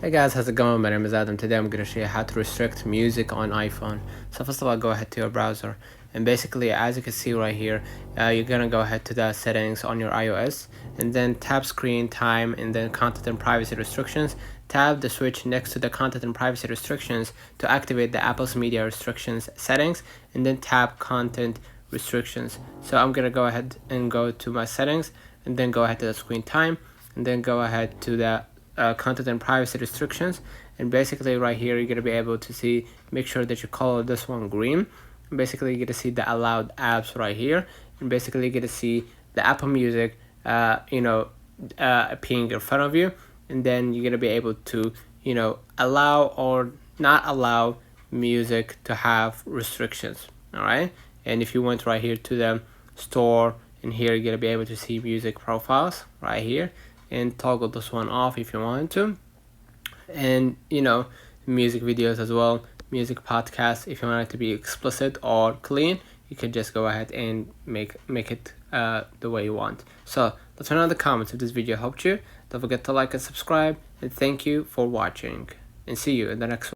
Hey guys, how's it going? My name is Adam. Today I'm going to show you how to restrict music on iPhone. So first of all, go ahead to your browser, and basically as you can see right here, you're going to go ahead to the settings on your iOS, and then tap screen time, and then content and privacy restrictions. Tap the switch next to the content and privacy restrictions to activate the Apple's media restrictions settings, and then tap content restrictions. So I'm going to go ahead and go to my settings, and then go ahead to the screen time, and then go ahead to the content and privacy restrictions, and basically right here you're going to be able to see, make sure that you color this one green, and basically you're going to see the allowed apps right here, and basically you're going to see the Apple Music appearing in front of you, and then you're going to be able to allow or not allow music to have restrictions. All right, and if you went right here to the store, and here you're going to be able to see music profiles right here, and toggle this one off if you want to, and music videos as well, music podcasts. If you want it to be explicit or clean, you can just go ahead and make it the way you want. So let me know in the comments if this video helped you. Don't forget to like and subscribe, and thank you for watching, and see you in the next one.